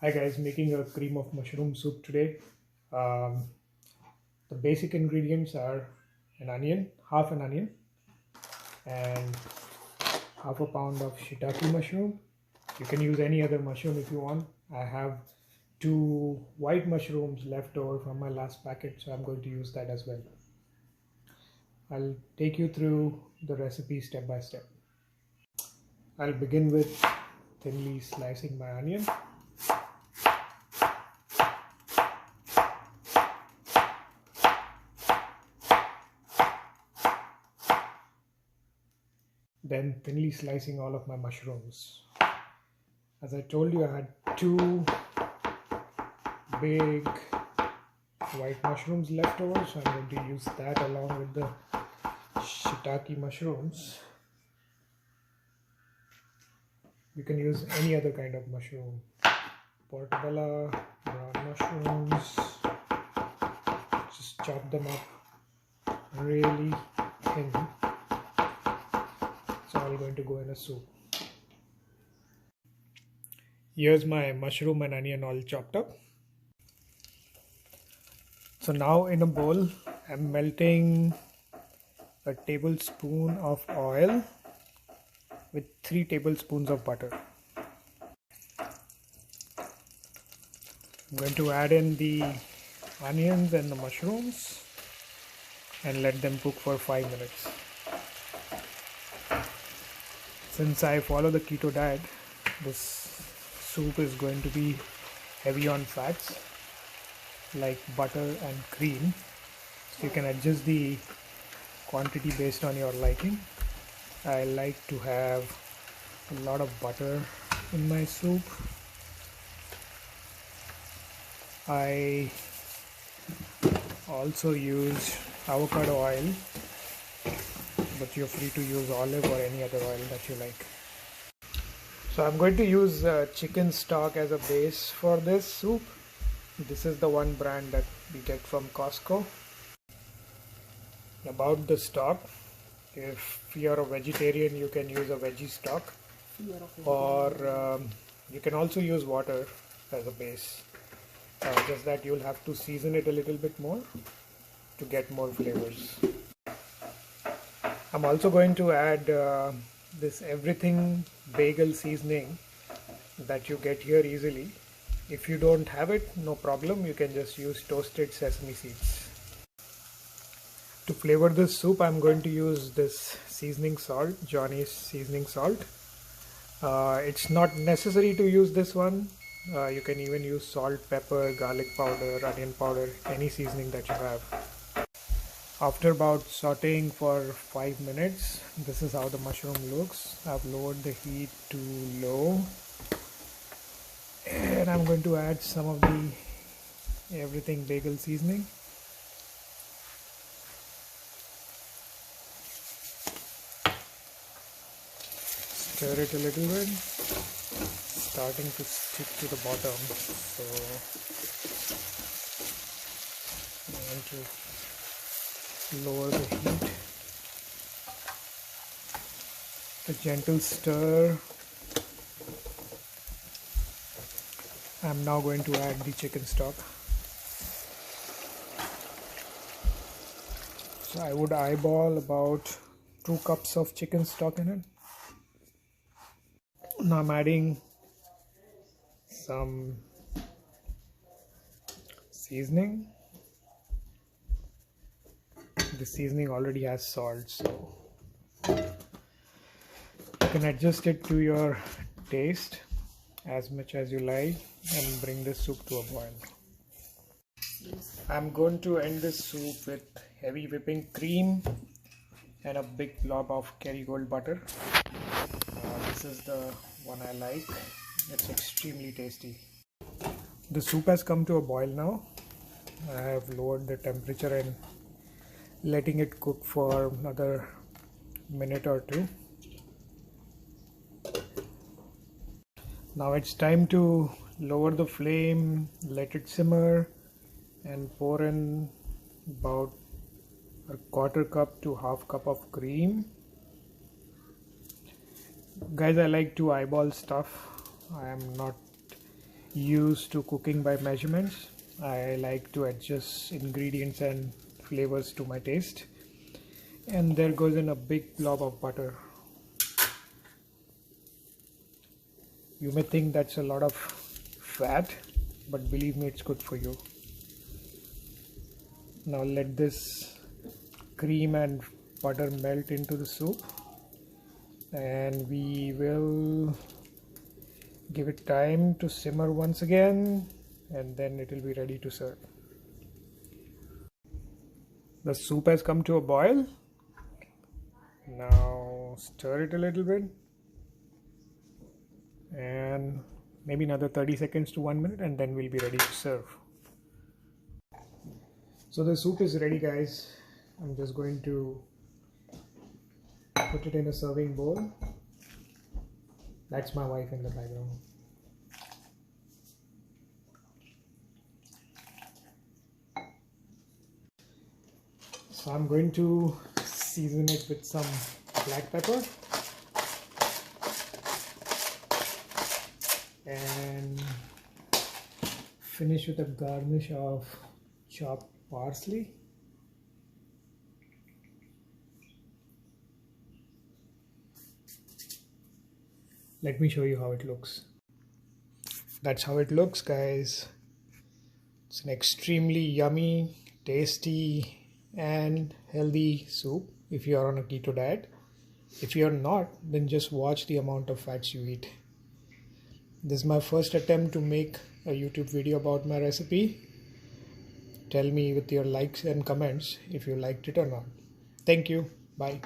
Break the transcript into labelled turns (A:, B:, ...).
A: Hi guys, making a cream of mushroom soup today. Um, the basic ingredients are an onion, half an onion, and half a pound of shitaki mushroom. You can use any other mushroom if you want. I have two white mushrooms left over from my last packet, so I'm going to use that as well. I'll take you through the recipe step by step. I'll begin with thinly slicing my onion. Then thinly slicing all of my mushrooms. As I told you, I had two big white mushrooms left over, so I'm going to use that along with the shitaki mushrooms. You can use any other kind of mushroom, portabella, brown mushrooms. Just chop them up really thin. It's all going to go in a soup. Here's my mushroom and onion all chopped up. So now in a bowl, I'm melting a tablespoon of oil with 3 tablespoons of butter. I'm going to add in the onions and the mushrooms and let them cook for 5 minutes. Since I follow the keto diet, this soup is going to be heavy on fats like butter and cream. So you can adjust the quantity based on your liking. I like to have a lot of butter in my soup. I also use avocado oil, but you're free to use olive or any other oil that you like. So I'm going to use chicken stock as a base for this soup. This is the one brand that we get from Costco. About the stock, if you're a vegetarian, you can use a veggie stock, or you can also use water as a base. Just that you'll have to season it a little bit more to get more flavors. I'm also going to add this everything bagel seasoning that you get here easily. If you don't have it, no problem, you can just use toasted sesame seeds. To flavor this soup, I'm going to use this seasoning salt, Garnish seasoning salt. It's not necessary to use this one. You can even use salt, pepper, garlic powder, onion powder, any seasoning that you have. After about sauteing for 5 minutes, this is how the mushroom looks. I've lowered the heat to low. And I'm going to add some of the everything bagel seasoning. Stir it a little bit. Starting to stick to the bottom. So I want to lower the heat. A gentle stir. I'm now going to add the chicken stock. So I would eyeball about 2 cups of chicken stock in it. Now I'm adding some seasoning. The seasoning already has salt, so you can adjust it to your taste as much as you like and bring the soup to a boil. I'm going to end this soup with heavy whipping cream and a big blob of Kerrygold butter. This is the one I like. It's extremely tasty. The soup has come to a boil now. I have lowered the temperature and letting it cook for another minute or two. Now it's time to lower the flame, let it simmer, and pour in about a 1/4 cup to 1/2 cup of cream. Guys, I like to eyeball stuff. I am not used to cooking by measurements. I like to adjust ingredients and flavors to my taste. And there goes in a big blob of butter. You may think that's a lot of fat, but believe me, it's good for you. Now let this cream and butter melt into the soup, and we will give it time to simmer once again, and then it will be ready to serve. The soup has come to a boil. Now stir it a little bit, and maybe another 30 seconds to 1 minute, and then we'll be ready to serve. So the soup is ready, guys. I'm just going to put it in a serving bowl. That's my wife in the background. So I'm going to season it with some black pepper and finish with a garnish of chopped parsley. Let me show you how it looks. That's how it looks, guys. It's an extremely yummy, tasty and healthy soup if you are on a keto diet. If you are not, then just watch the amount of fats you eat. This is my first attempt to make a YouTube video about my recipe. Tell me with your likes and comments if you liked it or not. Thank you. Bye.